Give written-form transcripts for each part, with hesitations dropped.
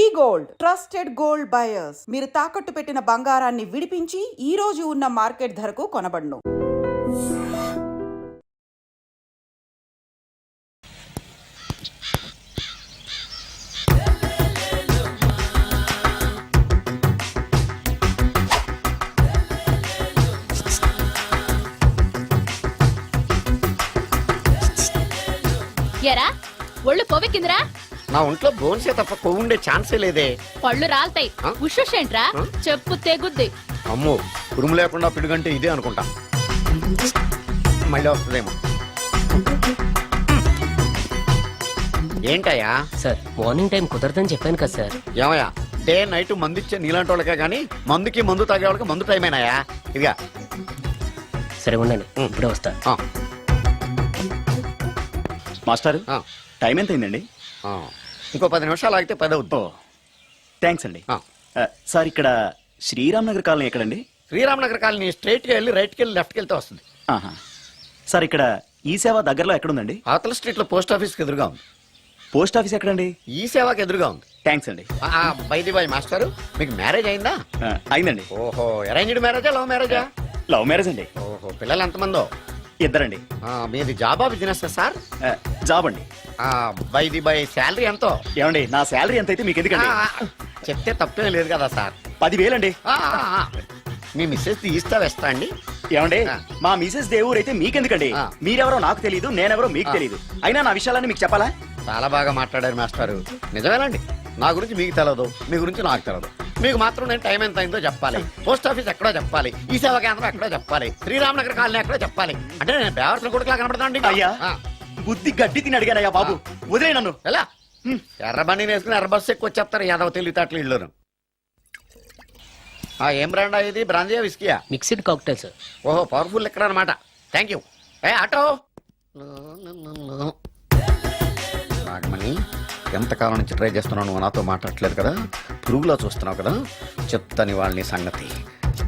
వి gold trusted gold buyers. మీరు తాకట్టు పెట్టిన బంగారాన్ని విడిపించి ఈ రోజు ఉన్న మార్కెట్ ధరకు కొనబడును. ఎరా ఒళ్ళు కొవ్వెక్కిందిరా? నా ఒంట్లో బోన్సే తప్ప కొవ్వు ఉండే ఛాన్సే లేదే. పళ్ళు రాల్తాయి. ఉషేంట్రా చెప్పు తెగుద్ది. అమ్మో ఉరుము లేకుండా పిడుగంటే ఇదే అనుకుంటా. మళ్ళీ వస్తుందేమో. ఏంటయ్యా? సార్ మార్నింగ్ టైం కుదరదని చెప్పాను కదా సార్. ఏమయ్యా డే నైట్ మందు ఇచ్చే నీలాంటి వాళ్ళకే గానీ మందుకి మందు తాగే వాళ్ళకి మందు టైం అయినాయా? ఇదిగా సరే ఉండండి, ఇప్పుడే వస్తా. మాస్టర్ టైం ఎంత అయిందండి? ఇంకో 10 నిమిషాలు ఆగితే 10 అవుద్ది. థ్యాంక్స్ అండి. సార్ ఇక్కడ శ్రీరామ్ నగర్ కాలనీ ఎక్కడండి? శ్రీరామనగర్ కాలనీ స్ట్రైట్కి వెళ్ళి రైట్కి వెళ్ళి లెఫ్ట్కి వెళ్తే వస్తుంది. సార్ ఇక్కడ ఈ సేవ దగ్గరలో ఎక్కడుందండి? అవతల స్ట్రీట్ లో పోస్ట్ ఆఫీస్కి ఎదురుగా ఉంది. పోస్ట్ ఆఫీస్ ఎక్కడండి? ఈ సేవకి ఎదురుగా ఉంది. థ్యాంక్స్ అండి. బైది బాయ్ మాస్టర్, మీకు మ్యారేజ్ అయిందా? అయిందండి. ఓహో, అరేంజ్డ్ మ్యారేజా లవ్ మ్యారేజా? లవ్ మ్యారేజ్ అండి. ఓహో, పిల్లలు ఎంతమందో? ఇద్దరండి. మీది జాబా బిజినెస్ సార్? జాబ్ అండి. బైది బై శాలరీ ఎంతో? ఏమండి నా శాలరీ ఎంత అయితే మీకు ఎందుకండి? చెప్తే తప్పే లేదు కదా సార్. 10,000 అండి. మీ మిస్సెస్ తీస్తా వేస్తా అండి. ఏమండి మా మిసెస్ దేవుడు అయితే మీకెందుకండి? మీరెవరో నాకు తెలియదు, నేనెవరో మీకు తెలియదు. అయినా నా విషయాలన్నీ మీకు చెప్పాలా? చాలా బాగా మాట్లాడారు మాస్టారు. నిజమేనండి, నా గురించి మీకు తెలదు, మీ గురించి నాకు తెలదు. మీకు మాత్రం నేను టైం ఎంత అయిందో చెప్పాలి, పోస్ట్ ఆఫీస్ ఎక్కడో చెప్పాలి, ఈ సేవా కేంద్రం ఎక్కడో చెప్పాలి, శ్రీరామనగర్ కాలనీ ఎక్కడో చెప్పాలి. అంటే నేను బేవర్సన కొడుకులా కనబడతానండి. అయ్యా బుద్ధి గడ్డి తిని అడిగానయ్యా బాబు, వదిలే నన్ను. ఎలా ఎర్ర బండి వేసుకుని ఎర్ర బస్సు ఎక్కువ వచ్చేస్తారు యాదవ తెలివితేటలు ఇళ్ళను. ఏం బ్రాండ్ ఇది? బ్రాంజియా విస్కియా? Mixed cocktail sir. ఓహో, పవర్ఫుల్ ఎక్కడ అనమాట. Thank you. ఆటో నాగమణి, ఎంతకాలం నుంచి ట్రై చేస్తున్నావు, నువ్వు నాతో మాట్లాడట్లేదు కదా, పురుగులో చూస్తున్నావు కదా, చెప్తాని వాళ్ళని సంగతి,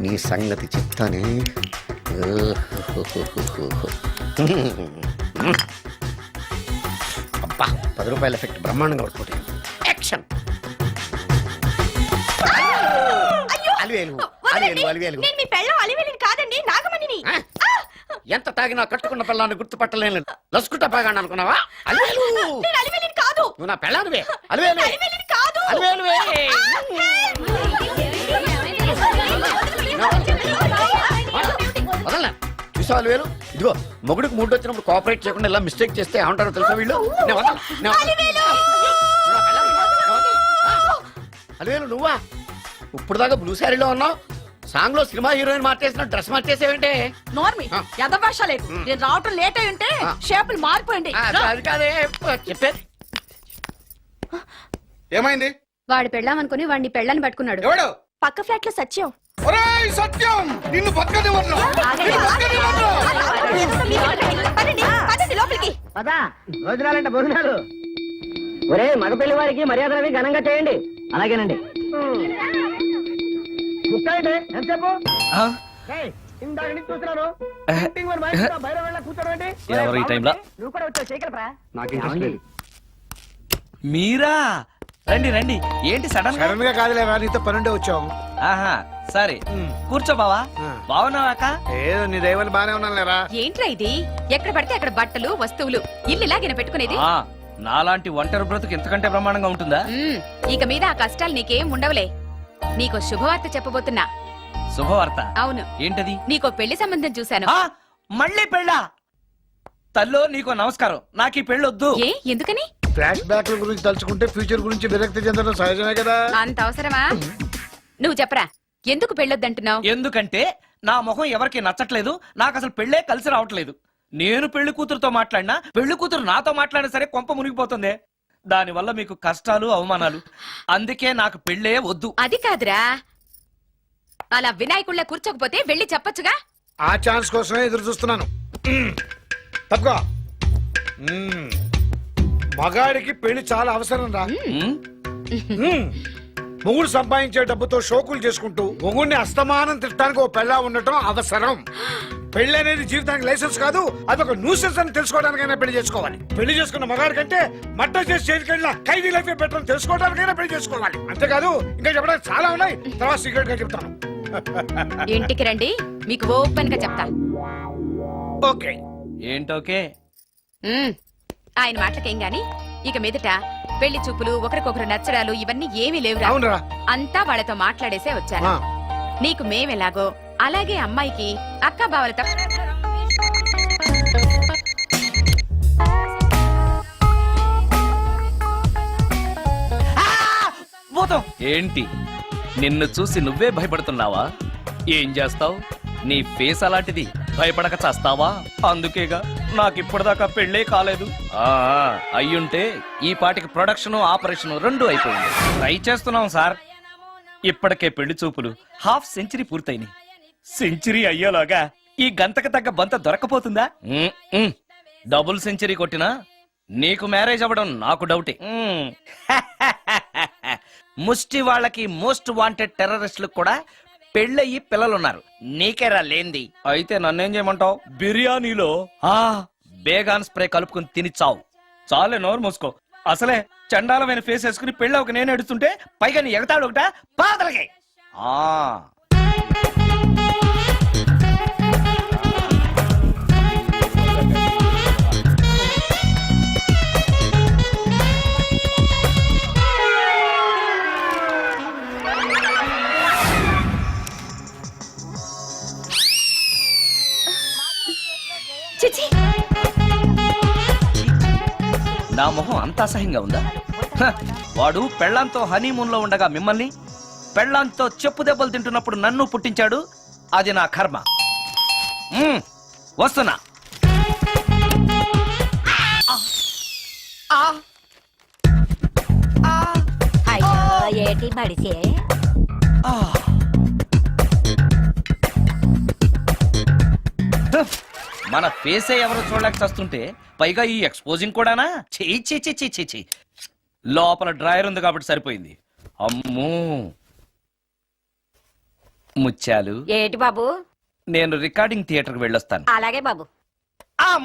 నీ సంగతి చెప్తానే. అబ్బా, 10 రూపాయల ఎఫెక్ట్ బ్రహ్మాండంగా పడుకోండి. యాక్షన్. ఎంత తాగినా కట్టుకున్న పిల్లాన్ని గుర్తుపట్టలేను లసుకుంటా పాగాను అనుకున్నావా? నువ్వు నా పిల్లానివే. వదలనా చూసా అలివేలు? ఇదిగో మొగుడికి మూడు వచ్చినప్పుడు కోఆపరేట్ చేయకుండా ఇలా మిస్టేక్ చేస్తే ఏమంటారో తెలుసా వీళ్ళు? అలివేలు నువ్వా? ఇప్పుడు దాకా బ్లూ శారీలో ఉన్నావు, సాంగ్ లో సినిమా హీరోయిన్ మార్చేసిన డ్రెస్ మార్చేసేవంటే? నోర్మి యదభాష లేదు. నేను రావటం లేట్ అయి ఉంటే షేపులు మారిపోయింది. అది కాదే చెప్పేది. ఏమైంది? వాడు పెళ్ళామనుకుని వాడిని పెళ్ళని పట్టుకున్నాడు. ఎవడు? పక్క ఫ్లాట్ లో సత్యం. ఒరేయ్ సత్యం, నిన్ను బతకనివ్వను. లోపలికి భోజనాలంటే భోజనాలు. ఒరే మగ పెళ్లి వారికి మర్యాదలవి ఘనంగా చేయండి. అలాగేనండి. ఎంతసేపు ఇందాక నుంచి చూస్తున్నాను. ఎవరు ఈ టైంలో? నువ్వు కూడా వచ్చావు చేయగలరా? మీరా? రండి రండి. ఏంటి సడన్ గా కాదులేవా, నీతో పనుండే వచ్చాం. ఆహా సరే కూర్చో బావా. బాగున్నావాక? ఏదో నీ దైవాన్ని బానే ఉన్నాను లేరా. ఏంట్రా ఇది? ఎక్కడ పడితే అక్కడ బట్టలు వస్తువులు ఇల్లు ఇలాగిన పెట్టుకునేది? నాలాంటి ఒంటరి బ్రతుకు ఎంతకంటే బ్రహ్మాండంగా ఉంటుందా? ఇక మీద ఆ కష్టాలు నీకేం ఉండవులే. నీకో శుభవార్త చెప్పబోతున్నా. శుభవార్త? అవును. ఏంటది? నీకో పెళ్లి సంబంధం చూశాను. మళ్ళీ పెళ్ళా? తల్లో నీకో నమస్కారం, నాకు ఈ పెళ్ళొద్దు. ఏ ఎందుకని? ఫ్లాష్ బ్యాక్ గురించి తలుచుకుంటే ఫ్యూచర్ గురించి విరక్తి చెందడం సహజమే కదా. అంత అవసరమా? నువ్వు చెప్పరా, ఎందుకు పెళ్ళొద్దంటున్నావు? ఎందుకంటే నా ముఖం ఎవరికి నచ్చట్లేదు, నాకు అసలు పెళ్ళే కలిసి రావట్లేదు. నేను పెళ్లి కూతురుతో మాట్లాడినా, పెళ్లి కూతురు నాతో మాట్లాడినా సరే కొంప మునిగిపోతుంది. దానివల్ల మీకు కష్టాలు అవమానాలు. అందుకే నాకు పెళ్ళే వద్దు. అది కాదురా, అలా వినాయకుళ్ళ కూర్చోకపోతే వెళ్ళి చెప్పొచ్చుగా. ఆ ఛాన్స్ కోసమే ఎదురు చూస్తున్నాను. తప్పుకో. మగాడికి పెళ్లి చాలా అవసరం రా. మొగుడు సంపాదించే డబ్బుతో షోకులు చేసుకుంటూ మొగుడిని అస్తమానం తిట్టడానికి ఓ పెళ్ళా ఉండటం అవసరం. పెళ్లి అనేది జీవితానికి లైసెన్స్ కాదు, అదొక న్యూసెన్స్ అని తెలుసుకోవడానికైనా పెళ్లి చేసుకోవాలి. పెళ్లి చేసుకున్న మగాడి కంటే మట్ట చేసి చేతికెళ్ళిన ఖైదీ లైఫ్ బెటర్ అని తెలుసుకోవడానికైనా పెళ్లి చేసుకోవాలి. అంతేకాదు ఇంకా చెప్పడానికి చాలా ఉన్నాయి, తర్వాత సీక్రెట్ గా చెప్తాను. ఇంటికి రండి, మీకు ఓపెన్ గా చెప్తా. ఓకే. ఏంటోకే? మ్మ్. ఆయన మాటలకేం గాని ఇక మీదట పెళ్లి చూపులు, ఒకరికొకరు నచ్చడాలు ఇవన్నీ ఏమీ లేవురా. అవునరా. అంతా వాళ్ళతో మాట్లాడేసే వచ్చాను. ఆ. నీకు మేమెలాగో అలాగే అమ్మాయికి అక్క బావలతో భూతం ఏంటి? నిన్ను చూసి నువ్వే భయపడుతున్నావా? ఏం చేస్తావ్? నీ ఫేస్ అలాంటిది, భయపడక చేస్తావా? అందుకేగా నాకిప్పటిదాకా పెళ్ళే కాలేదు. అయ్యుంటే ఈ పాటికి ప్రొడక్షన్, ఆపరేషన్ రెండు అయిపోయింది. ట్రై చేస్తున్నాం సార్. ఇప్పటికే పెళ్లి చూపులు హాఫ్ సెంచరీ పూర్తయినాయి. సెంచరీ అయ్యేలాగా ఈ గంతకు తగ్గ బంత దొరకపోతుందా? డబుల్ సెంచరీ కొట్టినా నీకు మ్యారేజ్ అవ్వడం నాకు డౌటే. ముష్టి వాళ్ళకి మోస్ట్ వాంటెడ్ టెర్రరిస్టులకు కూడా పెళ్ళయి పిల్లలున్నారు. నీకేరా లేంది. అయితే నన్నేం చేయమంటావు? బిర్యానీలో బేగాన్ స్ప్రే కలుపుకుని తిని చావు. చాలే, నోరు మూసుకో. అసలే చండాలమైన ఫేస్ వేసుకుని పెళ్ళి ఒక నేను ఎడుతుంటే పైగా నీ ఎగతాడు ఒకట పాదలకి. చిచి, నా మొహం అంత అసహ్యంగా ఉందా? వాడు పెళ్ళాంతో హనీమూన్ లో ఉండగా మిమ్మల్ని, పెళ్ళాంతో చెప్పు దెబ్బలు తింటున్నప్పుడు నన్ను పుట్టించాడు. అది నా కర్మ. వస్తున్నా. ఏటి మడిసే మన ఫేసే ఎవరో చూడలేక చస్తుంటే పైగా ఈ ఎక్స్పోజింగ్ కూడానా? చీ. లోపల డ్రాయర్ ఉంది కాబట్టి సరిపోయింది. అమ్మో ముత్యాలు, ఏటి బాబు? నేను రికార్డింగ్ థియేటర్కి వెళ్ళొస్తాను. అలాగే బాబు.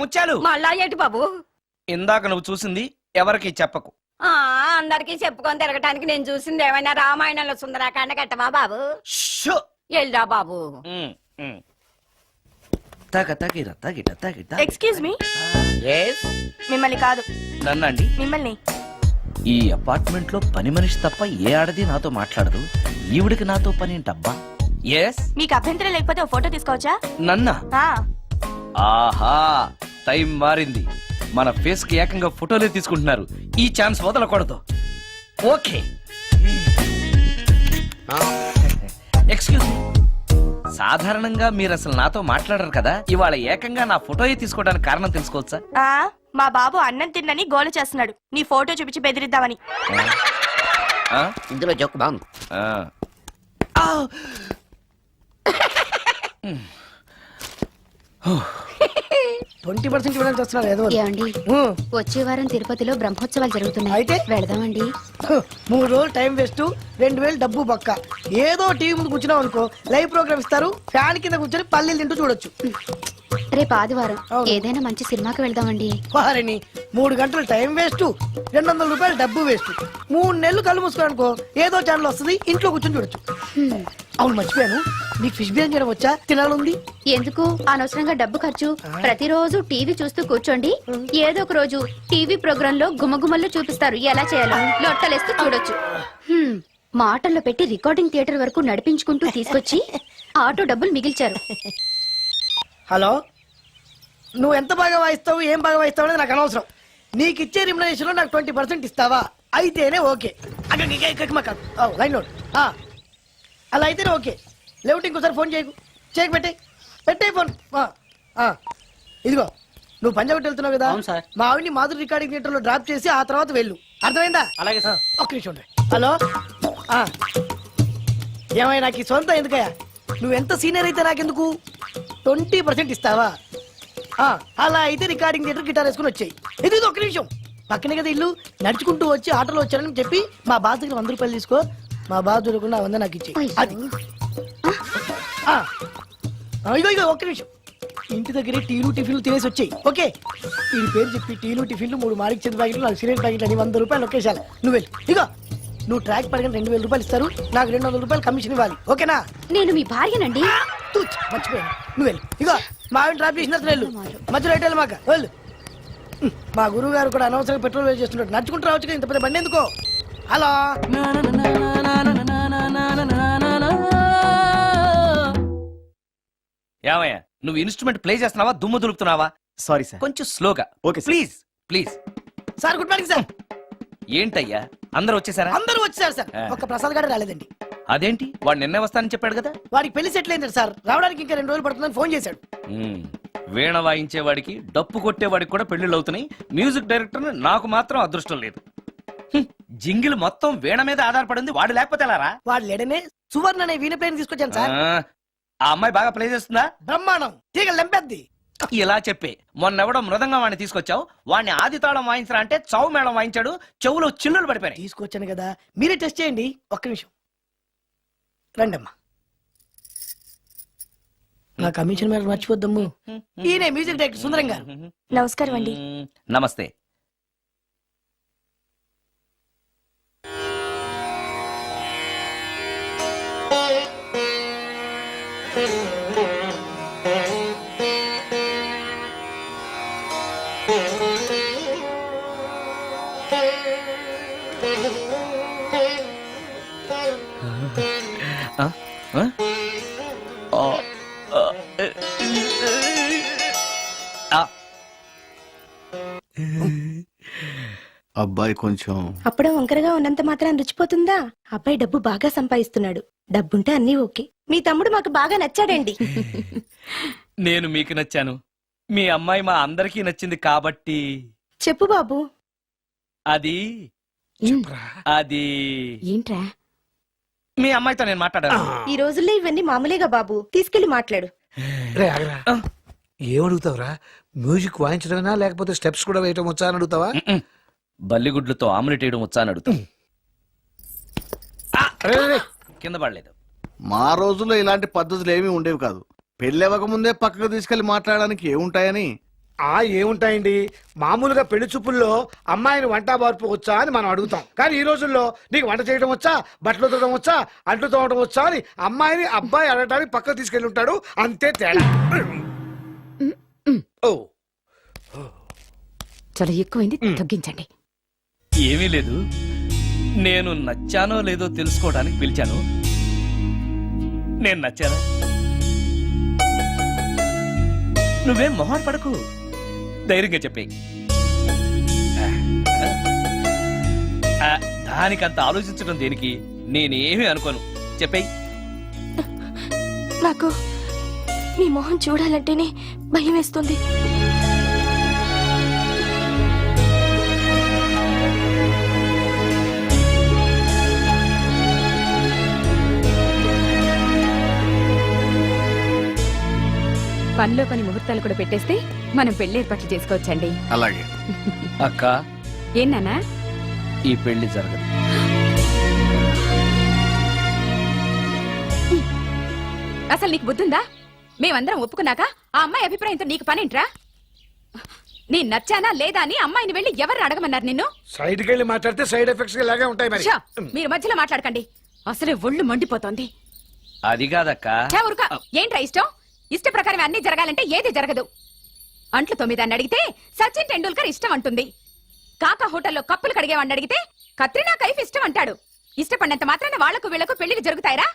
ముత్యాలు, మళ్ళా ఏటి బాబు? ఇందాక నువ్వు చూసింది ఎవరికి చెప్పకు. అందరికి చెప్పుకొని తిరగటానికి నేను చూసింది ఏమైనా రామాయణంలో సుందరాకాండ కట్టవా బాబు? షో. ఎల్దా బాబు. Excuse me, Yes? మిమ్మల్ని కాదు, నన్నండి. మిమ్మల్ని. ఈ అపార్ట్మెంట్ లో పని మనిషి తప్ప ఏ ఆడది నాతో మాట్లాడదు. ఈవిడికి నాతో పని ఏంటబ్బా? ఎస్. మీకు అభ్యంతరం లేకపోతే ఓ ఫోటో తీసుకోవచ్చా? నన్నా? ఆ, ఆహా, టైం మారింది. మన ఫేస్ కి ఏకంగా ఫోటోలే తీసుకుంటున్నారు. ఈ ఛాన్స్ వదలకూడదు. ఓకే. ఎక్స్క్యూజ్ మీ, సాధారణంగా మీరు అసలు నాతో మాట్లాడరు కదా. ఇవాళ ఏకంగా నా ఫోటోయే తీసుకోవడానికి కారణం తెలుసుకోవచ్చా? మా బాబు అన్నం తిన్నని గోల చేస్తున్నాడు, నీ ఫోటో చూపించి బెదిరిద్దామని. ఇందులో జోక్ బాగుంది. 20% ఇవ్వడానికి వస్తున్నారు ఏదో. ఏమండి, వచ్చే వారం తిరుపతిలో బ్రహ్మోత్సవాలు జరుగుతున్నాయి. అయితే? వెళదామండి. 3 రోజులు టైం వేస్ట్, 2000 డబ్బు బక్క. ఏదో టీవీ ముందు కూర్చున్నాం అనుకో, లైవ్ ప్రోగ్రామ్ ఇస్తారు, ఫ్యాన్ కింద కూర్చొని పల్లీలు తింటూ చూడొచ్చు. రేపు ఆదివారం అవును. ఏదైనా మంచి సినిమాకి వెళ్దామండి. వారిని 3 గంటలు టైం వేస్ట్, 200 రూపాయలు డబ్బు వేస్ట్. 3 నెలలు కళ్ళు మూసుకోవాలి అనుకో, ఏదో ఛానల్ వస్తుంది, ఇంట్లో కూర్చొని చూడొచ్చు. అవును, మర్చిపోయాను, నీకు ఫిష్ బిర్యానీ చేయడం వచ్చా? తినాలుంది. ఎందుకు అనవసరంగా డబ్బు ఖర్చు? ప్రతిరోజు టీవీ చూస్తూ కూర్చోండి, ఏదో ఒక రోజు టీవీ ప్రోగ్రామ్ లో గుమగుమల్లో చూపిస్తారు ఎలా చేయాలో. లొట్టలేస్తూ చూడొచ్చు. మాటల్లో పెట్టి రికార్డింగ్ థియేటర్ వరకు నడిపించుకుంటూ తీసుకొచ్చి ఆటో డబ్బులు మిగిల్చారు. హలో, నువ్వు ఎంత బాగా వాయిస్తావు, ఏం బాగా వాయిస్తావు అనేది నాకు అనవసరం. నీకు ఇచ్చే రిమ్యునరేషన్ లో నాకు 20% ఇస్తావా? అయితేనే ఓకే. Line note. అలా అయితేనే ఓకే. లేవుటి ఇంకోసారి ఫోన్ చేయకు. పెట్టే ఫోన్. ఇదిగో, నువ్వు పంజాబ్ వెళ్తున్నావు కదా, మా ఆవిడ్ని మాధురి రికార్డింగ్ థియేటర్ లో డ్రాప్ చేసి ఆ తర్వాత వెళ్ళు. అర్థమైందా? అలాగే సార్. ఒక్క నిమిషం ఉండు. హలో, ఏమైనా నాకు ఈ సొంత ఎందుకయ్యా? నువ్వు ఎంత సీనియర్ అయితే నాకెందుకు? 20% ఇస్తావా? అలా అయితే రికార్డింగ్ థియేటర్ గిటార్ వేసుకుని వచ్చాయి. ఇది ఒక్క నిమిషం, పక్కనే కదా ఇల్లు. నడుచుకుంటూ వచ్చి ఆటోలో వచ్చారని చెప్పి మా బాస్ దగ్గర 100 రూపాయలు తీసుకో. మా బాస్ దొరకకుండా 100 నాకు ఇచ్చి. అది ఇగో ఒక్క నిమిషం. ఇంటి దగ్గరే టీలు టిఫిన్లు తినేసి వచ్చాయి ఓకే ఈ పేరు చెప్పి టీలు టిఫిన్లు 3 మారిక్ చేతి ప్యాకెట్లు 4 సిగరెట్ ప్యాకెట్లు అని 100 రూపాయలు ఒకేసారి నువ్వు వెళ్ళి ఇగో నువ్వు ట్రాక్ పడగానే 2000 రూపాయలు ఇస్తారు నాకు 200 రూపాయలు కమిషన్ ఇవ్వాలి ఓకేనా నేను మీ భార్యనండి. తూచ్ మర్చిపోయాను నువ్వు వెళ్ళి ఇగో మా ఆవిడ డ్రాప్ చేసిన వెళ్ళు మధ్యలో రైట్ వెళ్ళి మాక వెళ్ళు మా గురువు గారు కూడా అనవసరంగా పెట్రోల్ వేస్ట్ చేస్తున్నాడు నడుచుకుంటూ రావచ్చు కదా, ఇంత పెద్ద బండి ఎందుకో హలో ఏమయ్యా నువ్వు ఇన్స్ట్రుమెంట్ ప్లే చేస్తున్నావా దుమ్ము దులుపుతున్నావా? Sorry sir. కొంచెం స్లోగా. Okay sir. Please please. Sir good morning sir. ఏంటయ్యా అందరూ వచ్చేసారా? అందరూ వచ్చారు సార్, ఒక్క ప్రసాద్ గారు రాలేదండి. అదేంటి వాడు నిన్నే వస్తానని చెప్పాడు కదా. వాడికి పెళ్లి సెటిల్ అయింది సార్, రావడానికి ఇంకా 2 రోజులు పడుతుందని ఫోన్ చేశాడు. వీణ వాయించేవాడికి డప్పు కొట్టేవాడికి కూడా పెళ్లిళ్ళు అవుతున్నాయి. మ్యూజిక్ డైరెక్టర్ నాకు మాత్రం అదృష్టం లేదు. జింగిల్ మొత్తం వీణ మీద ఆధారపడింది, వాడు లేకపోతే ఎలారా? వాడు లేడనే సువర్ణ అనే వీణ ప్లేయర్ తీసుకొచ్చాను సార్. ఆ అమ్మాయి బాగా ప్లే చేస్తుందా? బ్రహ్మాండం, తీగ లెంపెద్ది. ఇలా చెప్పే మొన్నెవడో మృదంగం వాడిని తీసుకొచ్చావు, వాడిని ఆది తాళం వాయించరా అంటే చౌ మేళం వాయించాడు, చెవులో చిల్లులు పడిపోయినాయి. తీసుకొచ్చాను కదా, మీరే టెస్ట్ చేయండి. ఒక్క నిమిషం రండమ్మా. నా కమిషన్ మీద మర్చిపోద్దమ్ము. ఈయనే మ్యూజిక్ డైరెక్టర్ సుందరం గారు. నమస్కారం అండి. నమస్తే. అబ్బాయి కొంచెం అప్పుడే వంకరగా ఉన్నంత మాత్రం రుచిపోతుందా? అబ్బాయి డబ్బు బాగా సంపాదిస్తున్నాడు, డబ్బుంటే అన్నీ ఓకే. మీ తమ్ముడు మాకు బాగా నచ్చాడండి. నేను మీకు నచ్చాను, మీ అమ్మాయి మా అందరికీ నచ్చింది కాబట్టి. చెప్పు బాబు. అది అది ఏంట్రా? మీ అమ్మాయితో నేను మాట్లాడాను. ఈ రోజుల్లో ఇవన్నీ మామూలేగా బాబు, తీసుకెళ్లి మాట్లాడు. ఏమడుగుతావురా? మ్యూజిక్ వాయించడమేనా లేకపోతే స్టెప్స్ కూడా వేయటం వచ్చా అని అడుగుతావా? బల్లిగుడ్లతో ఆమ్లెట్ వేయడం వచ్చా అని అడుగుతా. కింద పడలేదు. మా రోజుల్లో ఇలాంటి పద్ధతులు ఏమీ ఉండేవి కాదు. పెళ్ళవక ముందే పక్కకు తీసుకెళ్లి మాట్లాడడానికి ఏముంటాయని. ఏముంటాయండి, మామూలుగా పెళ్లి చూపుల్లో అమ్మాయిని వంట బార్పు వచ్చా అని మనం అడుగుతాం. కానీ ఈ రోజుల్లో నీకు వంట చేయడం వచ్చా, బట్టలు ఉతకడం వచ్చా, అంట్లు తోమడం వచ్చా అని అమ్మాయిని అబ్బాయి అడగడానికి పక్కకు తీసుకెళ్ళి ఉంటాడు, అంతే తేడా. ఓ చాలా ఎక్కువైంది, తగ్గించండి. ఏమీ లేదు, నేను నచ్చానో లేదో తెలుసుకోవడానికి పిలిచాను. నేను నచ్చానా? నువ్వేం మొహాన్ పడకు, ధైర్యంగా చెప్పే. దానికంత ఆలోచించడం దేనికి? నేనేమీ అనుకోను, చెప్పేయ్. నాకు నీ మొహం చూడాలంటేనే భయం వేస్తుంది. పనిలో పని ముహూర్తాలు కూడా పెట్టేస్తే మనం పెళ్లి ఏర్పాట్లు చేసుకోవచ్చండి. అలాగే అక్క, ఏనానా ఈ పెళ్లి జరగదు. అసలు నీకు బుద్ధుందా? మేమందరం ఒప్పుకున్నాక ఆ అమ్మాయి అభిప్రాయంతో నీకు పనేంట్రా? నేను నచ్చానా లేదా అని అమ్మాయిని వెళ్ళి ఎవరు అడగమన్నారు నిన్ను? సైడ్కి వెళ్ళి మాట్లాడితే సైడ్ ఎఫెక్ట్స్ ఇలాగే ఉంటాయి మరి. ఛ, మీరు మధ్యలో మాట్లాడకండి, అసలే ఒళ్ళు మండిపోతోంది. అది కాదక్క. ఛ, ఊరుక. ఏంట్రా ఇష్టం? ఇష్ట ప్రకారం అన్ని జరగాలంటే ఏది జరగదు. అంట్లు 9 అడిగితే సచిన్ టెండూల్కర్ ఇష్టం అంటుంది. కాకా హోటల్లో కప్పులు కడిగేవాడిని అడిగితే కత్రినా కైఫ్ ఇష్టం అంటాడు. ఇష్టపడినంత మాత్రాన వాళ్లకు వీళ్లకు పెళ్లికి జరుగుతాయిరా?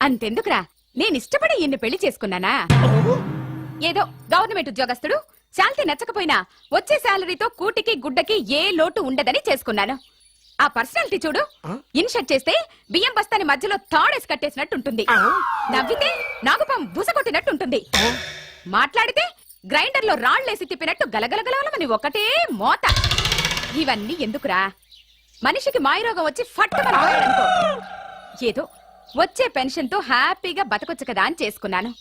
అంతెందుకురా, నేను ఇష్టపడి ఇన్ని పెళ్లి చేసుకున్నానా? ఏదో గవర్నమెంట్ ఉద్యోగస్తుడు, శాలరీ నచ్చకపోయినా వచ్చే శాలరీతో కూటికి గుడ్డకి ఏ లోటు ఉండదని చేసుకున్నాను. ఆ పర్సనాలిటీ చూడు, ఇన్షర్ట్ చేస్తే బియ్యం బస్తాని మధ్యలో తాడేసి కట్టేసినట్టుంటుంది. నవ్వితే నాగుపం బుస కొట్టినట్టుంటుంది. మాట్లాడితే గ్రైండర్ లో రాళ్లేసి తిప్పినట్టు గలగలగలమని ఒకటే మోత. ఇవన్నీ ఎందుకురా? మనిషికి మాయరోగం వచ్చి ఫట్టుమని పోయాడనుకో, ఏదో వచ్చే పెన్షన్ తో హ్యాపీగా బతకొచ్చు కదా అని చేసుకున్నాను.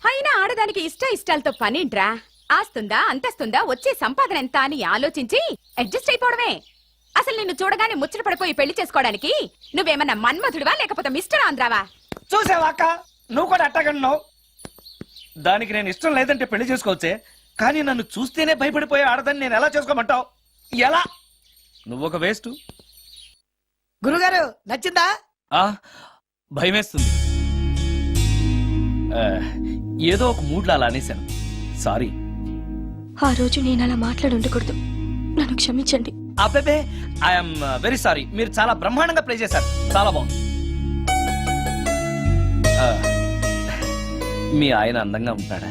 అయినా ఆడదానికి ఇష్టాలతో పనింట్రా? ఆస్తుందా, అంతస్తుందా, వచ్చే సంపాదన ఎంత అని ఆలోచించి అడ్జస్ట్ అయిపోవడమే. అసలు నిన్ను చూడగానే ముచ్చట పడిపోయి పెళ్లి చేసుకోవడానికి నువ్వేమన్నా మన్మధుడివా లేకపోతే మిస్టర్ ఆంధ్రావా? చూసావా అక్క, నువ్వు కూడా అట్టగన్నావు. దానికి నేను ఇష్టం లేదంటే పెళ్లి చేసుకోవచ్చే, కానీ నన్ను చూస్తేనే భయపడిపోయే ఆడదని నేను ఎలా చేసుకోమంటావు? ఎలా? నువ్వు ఒక వేస్ట్. గురుగారు నచ్చిందా? భయమేస్తుంది. ఏదో ఒక మూడ్లో అలా అనేశాను, సారీ. ఆ రోజు నేను అలా మాట్లాడి ఉండకూడదు, నన్ను క్షమించండి. అబ్బే, ఐఎమ్ వెరీ సారీ. మీరు చాలా బ్రహ్మాండంగా ప్లే చేశారు, చాలా బాగుంది. మీ ఆయన అందంగా ఉంటాడా?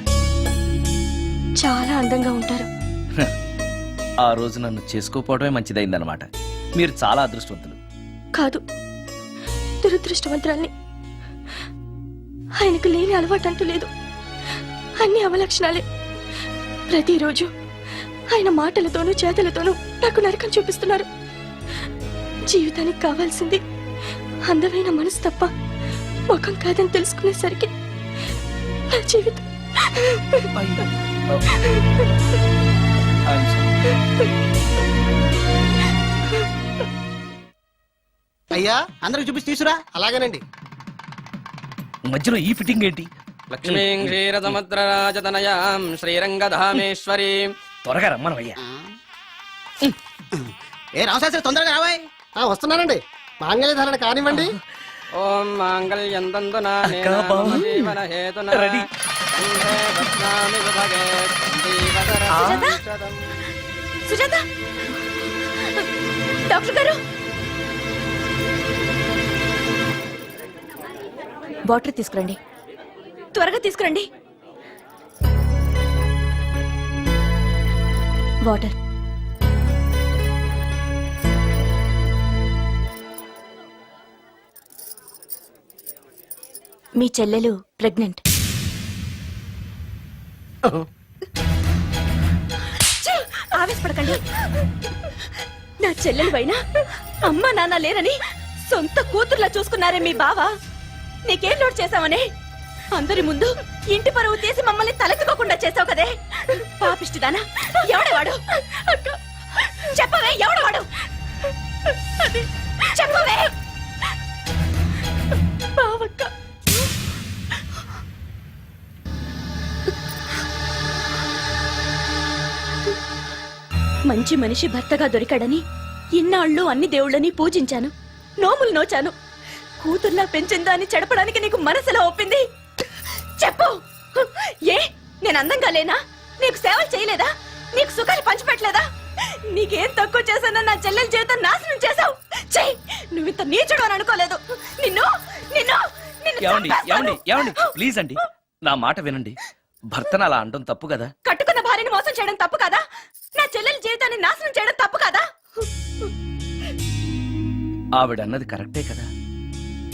చాలా అందంగా ఉంటారు. ఆ రోజు నన్ను చేసుకోపోవడమే మంచిదైందనమాట. మీరు చాలా అదృష్టవంతులు. కాదు, దురదృష్టవంతురాల్ని. ఆయనకు లేని అలవాటు అంటూ లేదు, అన్ని అవలక్షణాలే. ప్రతిరోజు ఆయన మాటలతోనూ చేతలతోనూ నాకు నరకం చూపిస్తున్నారు. జీవితానికి కావాల్సింది అందమైన మనసు తప్ప ముఖం కాదని తెలుసుకునేసరికి నా జీవితం I'm sorry. అయ్యా అందరికి చూపించి తీసురా. అలాగేనండి. మధ్యలో ఈ ఫిట్టింగ్ ఏంటి? లక్ష్మీం క్షీరసముద్రరాజతనయాం శ్రీరంగధామేశ్వరి. త్వరగా రమ్మనవయ్యా. ఏ రామశాస్త్రి తొందరగా రావాయ్. వస్తున్నానండి. మాంగళ్య ధారణ కానివ్వండి. ఓం మాంగళ్యం తంతునా అక్కా, బావ. జీవన హేతునా రెడీ. కంఠే బధ్నామి సుభగే సందీపతరం. సుజాత, డాక్టర్ గారు, వాటర్ తీసుకురండి, త్వరగా తీసుకురండి. వాటర్. మీ చెల్లెలు ప్రెగ్నెంట్. ఆవేశపడకండి. నా చెల్లెలు పైన అమ్మా నాన్న లేరని సొంత కూతుర్లా చూసుకున్నారే మీ బావ. నీకేం లోటు చేశావనే అందరి ముందు ఇంటి పరువు తీసి మమ్మల్ని తలెత్తుకోకుండా చేసావు కదే. పాపిష్టిదానా, ఎవడేవాడు? చెప్పవే, ఎవడవాడు? చెప్పవే. బావక్క, మంచి మనిషి భర్తగా దొరికాడని ఇన్నాళ్ళు అన్ని దేవుళ్ళని పూజించాను, నోములు నోచాను. కూతుర్లా పెంచిందా అని చెడపడానికి నీకు మనసులో ఒప్పింది. చెప్పు, ఏ నేను అందంగా లేనా? నీకు సేవలు చేయలేదా? నీకు సుఖాలు పంచిపెట్టలేదా? నీకేం తక్కువ చేశానో నా చెల్లెల జీవితం నాశనం చేశావు. చెయ్యి, నువ్వు ఇంత నీచుడు అని అనుకోలేదు. నిన్ను నిన్ను నిన్ను ఏమండి చంపేస్తాను. ఏమండి ఏమండి ప్లీజ్ అండి, నా మాట వినండి. భర్తను అలా అనడం తప్పు కదా. కట్టుకున్న భార్యని మోసం చేయడం తప్పు కదా? నా చెల్లెల జీవితాన్ని నాశనం చేయడం తప్పు కదా? ఆవిడన్నది కరెక్టే కదా.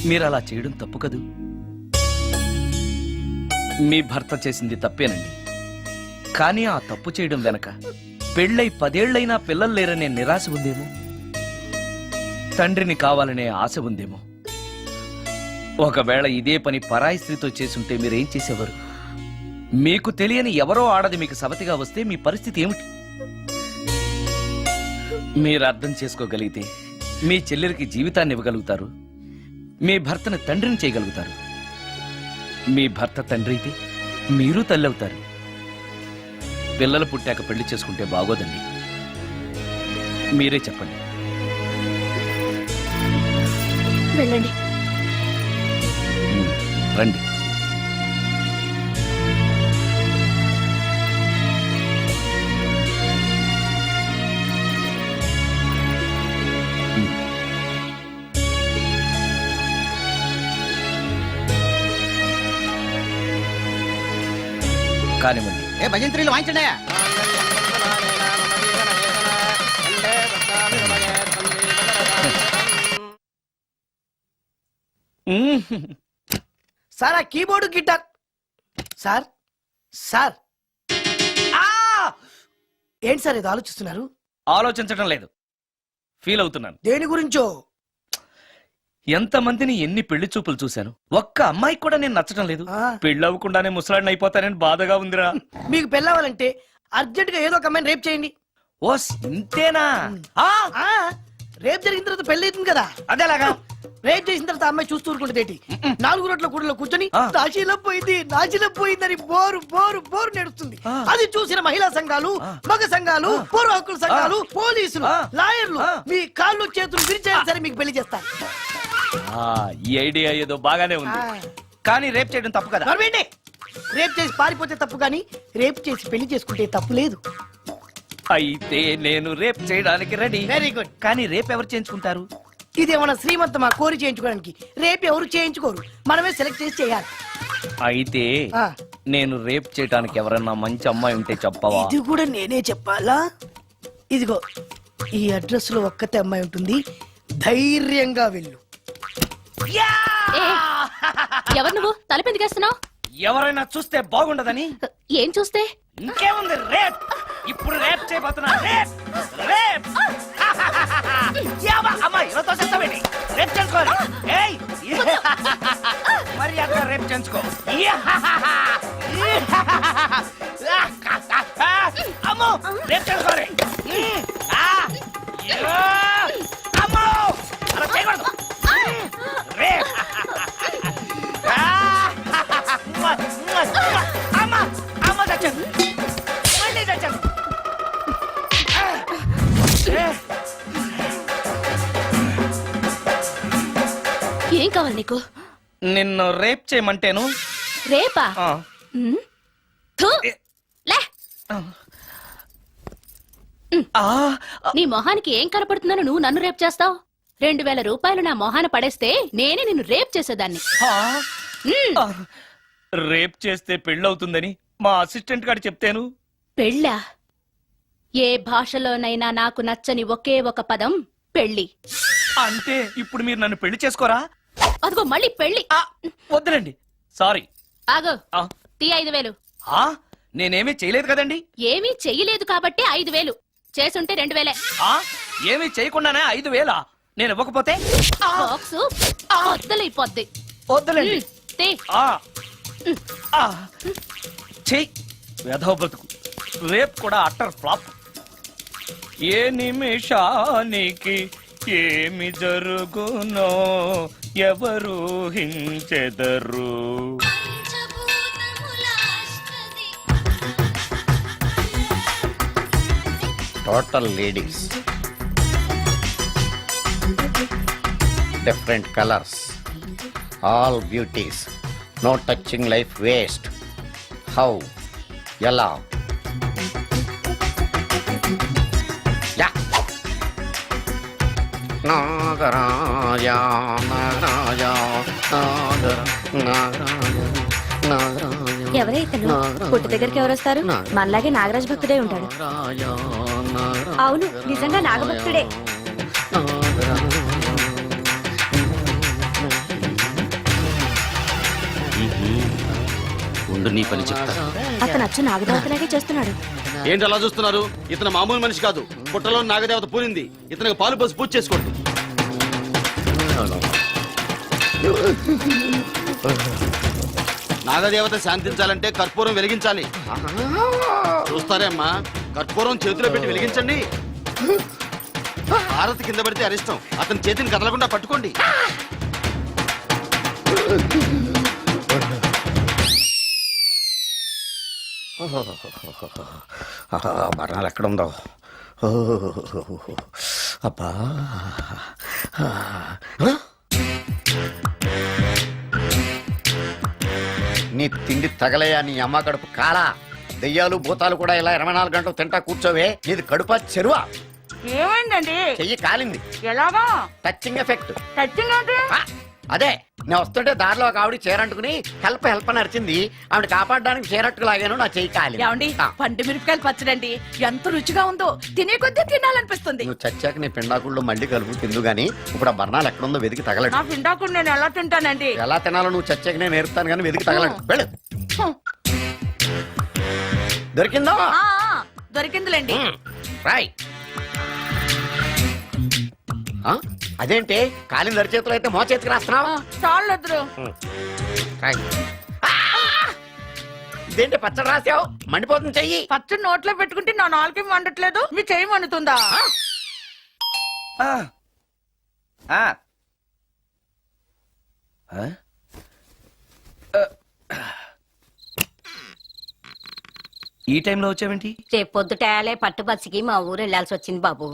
మీరు అలా చేయడం తప్పు కదూ. మీ భర్త చేసింది తప్పేనండి, కానీ ఆ తప్పు చేయడం వెనక పెళ్ళై 10 ఏళ్లైనా పిల్లలు లేరనే నిరాశ ఉందేమో, తండ్రిని కావాలనే ఆశ ఉందేమో. ఒకవేళ ఇదే పని పరాయి స్త్రీతో చేసుంటే మీరేం చేసేవారు? మీకు తెలియని ఎవరో ఆడది మీకు సవతిగా వస్తే మీ పరిస్థితి ఏమిటి? మీరు అర్థం చేసుకోగలిగితే మీ చెల్లెలికి జీవితాన్ని ఇవ్వగలుగుతారు, మీ భర్తను తండ్రిని చేయగలుగుతారు. మీ భర్త తండ్రి అయితే మీరు తల్లి అవుతారు. పిల్లలు పుట్టాక పెళ్లి చేసుకుంటే బాగోదండి. మీరే చెప్పండి. వెళ్ళండి. రండి. కానివ్వండి. ఏ భజంత్రీలు వాయించండి. సార్, ఆ కీబోర్డు గిటార్. సార్ సార్ ఏంటి సార్ ఇది ఆలోచిస్తున్నారు? ఆలోచించడం లేదు, ఫీల్ అవుతున్నాను. దేని గురించో? ఎంతమందిని ఎన్ని పెళ్లి చూపులు చూశాను, ఒక్క అమ్మాయికి కూడా నేను నచ్చడం లేదు. ఆ. పెళ్లి అవ్వకుండానే ముసలాడిని అయిపోతానని బాధగా ఉందిరా. మీకు పెళ్ళావాలంటే అర్జెంట్ గా ఏదో ఒక అమ్మాయిని రేప్ చేయండి. ఓ ఇంతేనా? రేప్ జరిగిన తర్వాత పెళ్లి అవుతుంది కదా. అదేలాగా రేప్ చేసిన తర్వాత ఆ అమ్మాయి చూస్తూ ఊరుకుంటదేటి 4 రోడ్ల కూడలో కూర్చొని ఆ. నాశీలం పోయిందని బోరు బోరు బోరు నడుస్తుంది అది చూసిన మహిళా సంఘాలు మగ సంఘాలు పూర్వ హక్కుల సంఘాలు పోలీసులు ఆ. లాయర్లు ఆ. మీ కాళ్ళు చేతులు విరిచేయాలి సరే మీకు పెళ్లి చేస్తారు ఈ ఐడియా ఏదో బాగానే ఉంది కానీ రేప్ చేయడం తప్పు కదా నడవండి. రేప్ చేసి పారిపోతే తప్పు కానీ రేప్ చేసి పెళ్లి చేసుకుంటే తప్పు లేదు. అయితే నేను రేప్ చేయడానికి రెడీ వెరీ గుడ్. కానీ రేప్ ఎవరు చేయించుకుంటారు? ఇదేమన్నా శ్రీమంతమా కోరి చేయించుకోవడానికి? రేపు ఎవరు చేయించుకోరు, మనమే సెలెక్ట్ చేసి చేయాలి. అయితే ఆ. నేను రేప్ చేయడానికి ఎవరన్నా మంచి అమ్మాయి ఉంటే చెప్పవా? ఇది కూడా నేనే చెప్పాలా? ఇదిగో ఈ అడ్రస్ లో ఒక్కతే అమ్మాయి ఉంటుంది, ధైర్యంగా వెళ్ళు. ఎవరు నువ్వు తలపెందుకేస్తున్నావు? ఎవరైనా చూస్తే బాగుండదని. ఏం చూస్తే? ఇంకేముంది, రేప్. ఇప్పుడు రేప్ చేయబోతున్నా. రేప్ రేప్ అమ్మాయి చేస్తావేంటి? రేప్ చేసుకోవాలి. ఏయ్ మరి అక్కడ రేప్ చేసుకో. అమ్మో రేప్ చేసుకోవాలి. అమ్మో అలా చేయకూడదు. రేప్ అమ్మ అమ్మ చచ్చాను, మళ్ళీ చచ్చాను. ఏం కావాలి నీకు? నిన్ను రేప్ చేయమంటేను. రేపా? ఆ, ఉమ్. థు. లే. ఆ, నీ మొహానికి ఏం కనపడుతుందని నువ్వు నన్ను రేప్ చేస్తావు? 2000 రూపాయలు నా మొహాన పడేస్తే నేనే నిన్ను రేప్ చేసేదాన్ని. ఆ, ఉమ్. ఆ. రేప్ చేస్తే పెళ్ళవుతుందని మా అసిస్టెంట్ గారు చెప్తేను. పెళ్ళా? ఏ భాషలోనైనా నాకు నచ్చని ఒకే ఒక పదం పెళ్లి. అంటే ఇప్పుడు మీరు నన్ను పెళ్లి చేసుకోరా? అదిగో మళ్ళీ పెళ్లి. ఆ, వద్దులండి, సారీ. ఆగో, ఆ, తీ 5000. ఆ, నేనేమీ చేయలేదు కదండి. ఏమీ చెయ్యలేదు కాబట్టి 5000, చేసుంటే 2000. ఆ, ఏమీ చేయకుండానే 5,000 నేను ఇవ్వకపోతే? బాక్సు వద్దలైపోద్ది. వద్దులండి. తీ. ఆ, ఆ, చెయ్ వెధవ బతుకు. రేప్ కూడా అట్టర్ ఫ్లాప్. ఏ నిమిషానికి ఏమి జరుగునో ఎవరు హించెదరు. Total ladies, different colours, all beauties, no touching life waste. How, ఎలా? యా. నాగరాజ నాగరాజ నాగరాజ నాగరాజ. ఎవరైతను పుట్టు దగ్గరికి ఎవరు వస్తారు? మనలాగే నాగరాజ్ భక్తుడే ఉంటాడు. అవును, నిజంగా నాగభక్తుడే. ఉండు నీ పని చెప్తా. అతను అచ్చు నాగదేవతలాగే చేస్తున్నాడు. ఏంటి అలా చూస్తున్నారు? ఇతను మామూలు మనిషి కాదు, పుట్టలో నాగదేవత పూనింది. ఇతనికి పాలు పోసి పూజ చేసుకోండి. నాగదేవత శాంతించాలంటే కర్పూరం వెలిగించాలి. చూస్తారే అమ్మా, కర్పూరం చేతిలో పెట్టి వెలిగించండి. హారతి కింద పడితే అరిష్టం. అతని చేతిని కదలకుండా పట్టుకోండి. బర్ణాలు ఎక్కడుందో. అబ్బా, నీ తిండి తగలయా నీ అమ్మ కడుపు కాలా. దెయ్యాలు భూతాలు కూడా ఇలా 24 గంటలు తింటా కూర్చోవే. నీది కడుపా చెరువా? ఏమైందండి? చెయ్యి కాలింది. ఎలాగా? Touching effect. టచ్చింగ్ అంటే? అదే, నేను వస్తుంటే దారిలో ఒక ఆవిడ చీరంటుకుని హెల్ప్ హెల్ప్ అని అరిచింది. ఆవిడ కాపాడడానికి చీరట్టుకు లాగాను, నా చెయ్యి కాలి. ఏమండి, పండు మిరపకాయలు పచ్చడండి ఎంత రుచిగా ఉందో, తినే కొద్దీ తినాలనిపిస్తుంది. నువ్వు చచ్చాక నీ పిండాకుళ్ళు మళ్ళీ కలుపు తిందు గానీ ఇప్పుడు ఆ బర్ణాలు ఎక్కడుందో వెతికి తగలడు. నా పిండాకుడు నేను ఎలా తింటానండి? ఎలా తినాలో నువ్వు చచ్చాక నేను నేర్పుతాను కానీ వెతికి తగలడు. వెళ్ళు. దొరికిందా? దొరికిందిలేండి. రాయ్. అదేంటి కాలిన దరిచేతులు అయితే మో చేతికి రాస్తున్నావు? చాలు వద్దురు. రాయ్. ఇదేంటి పచ్చడి రాసావు? మండిపోతుంది చెయ్యి. పచ్చడి నోట్లో పెట్టుకుంటే నా నాలుగేం వండట్లేదు, మీ చెయ్యి వండుతుందా? ఆ? ఈ టైంలో వచ్చావేంటి? రేపు పొద్దుటాలే పట్టుబస్సుకి మా ఊరు వెళ్లాల్సి వచ్చింది బాబు.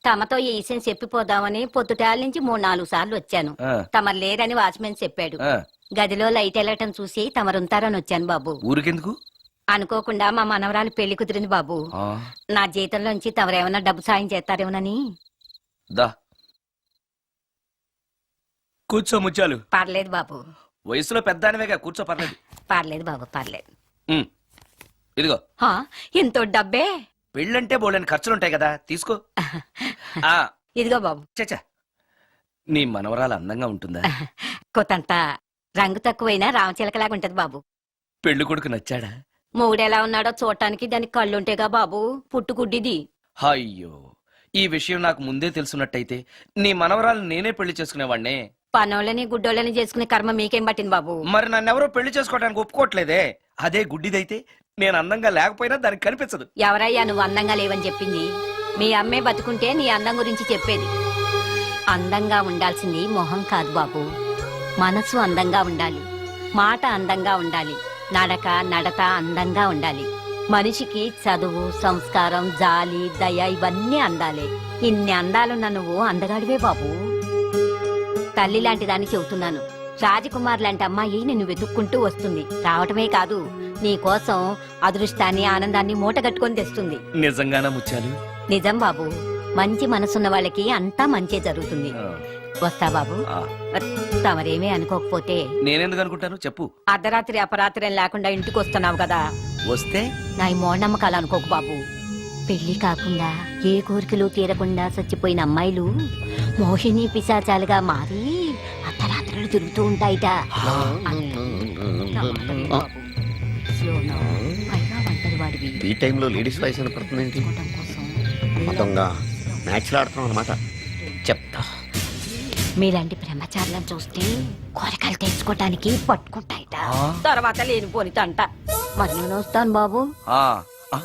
తమతో ఈ విషయం చెప్పిపోదామని పొద్దుటాల నుంచి 3-4 సార్లు వచ్చాను. ఆ. తమరు లేరని వాచ్మెన్ చెప్పాడు. ఆ, గదిలో లైట్ వెళ్ళటం చూసి తమరుంటారని వచ్చాను బాబు. ఊరికెందుకు? అనుకోకుండా మా మనవరాలు పెళ్లి కుదిరింది బాబు. ఆ, నా జీతంలోంచి తమరేమన్నా డబ్బు సాయం చేస్తారేమోనని. దా కూర్చో ముత్యాలు. పర్లేదు బాబు, వయసులో పెద్దానివేగా, కూర్చో, పర్లేదు. పర్లేదు బాబు, పర్లేదు. ఉమ్, ఇదిగో హా, ఇంతో డబ్బే. పెళ్ళంటే బోళ్ళని ఖర్చులుంటాయి కదా, తీసుకో. ఆ, ఇదిగో బాబు. చచ్చా, నీ మనవరాలు అందంగా ఉంటుందా? కొత్తంత రంగు తక్కువైనా రామచిలకలాగా ఉంటది బాబు. పెళ్లి కొడుకు నచ్చాడా? మూడెలా ఉన్నాడో చూడటానికి దానికి కళ్ళుంటేగా బాబు, పుట్టుకుడ్డిది. అయ్యో, ఈ విషయం నాకు ముందే తెలుసున్నట్టయితే నీ మనవరాలు నేనే పెళ్లి చేసుకునేవాడినే. పనోళ్ళని గుడ్డోళ్ళని చేసుకునే కర్మ మీకేం పట్టింది బాబు? మరి నన్నెవరో పెళ్లి చేసుకోవడానికి ఒప్పుకోవట్లేదే. అదే గుడ్డిదైతే నేను అందంగా లేకపోయినా దానికి కనిపించదు. ఎవరయ్యా నువ్వు అందంగా లేవని చెప్పింది? మీ అమ్మే బతుకుంటే నీ అందం గురించి చెప్పేది. అందంగా ఉండాల్సింది మొహం కాదు బాబు, మనసు అందంగా ఉండాలి, మాట అందంగా ఉండాలి, నడత అందంగా ఉండాలి. మనిషికి చదువు, సంస్కారం, జాలి, దయ ఇవన్నీ అందాలే. ఇన్ని అందాలున్న నువ్వు అందగాడివే బాబు. తల్లి లాంటి దాన్ని చెబుతున్నాను. రాజకుమార్ లాంటి అమ్మాయి నిన్ను వెతుక్కుంటూ వస్తుంది. రావటమే కాదు, నీ కోసం అదృష్టాన్ని, ఆనందాన్ని మూటగట్టుకొని తెస్తుంది. నిజంగానా ముత్యాలు? నిజం బాబు, మంచి మనసున్న వాళ్ళకి అంతా మంచే జరుగుతుంది. ఆ, వస్తా బాబు. ఆ. తమరేమీ అనుకోకపోతే. నేనెందుకు అనుకుంటాను చెప్పు. అర్ధరాత్రి అపరాత్రి లేకుండా ఇంటికి వస్తున్నావు కదా, వస్తే నా ఈ మూఢనమ్మకాలు అనుకోకు బాబు. పెళ్లి కాకుండా ఏ కోరికలు తీరకుండా చచ్చిపోయిన అమ్మాయిలు మోహిని పిశాచాలుగా మారి అర్ధరాత్రులు తిరుగుతూ ఉంటాయిట. నా మాట విను బాబు. శివనా, పైగా ఒంటరి వాడివి. ఈ టైంలో లేడీస్ వాయిస్ వినపడుతుంది ఏంటి? చూడటం కోసం మొత్తంగా మ్యాచ్లు ఆడుతున్నాం అనమాట. చెప్తా. మీలాంటి బ్రహ్మచారులను చూస్తే కోరికలు తెచ్చుకోవటానికి పట్టుకుంటాయిట. ఆ? తర్వాత లేనిపోని తంట. మరి నేను వస్తాను బాబు. ఆ, ఆ,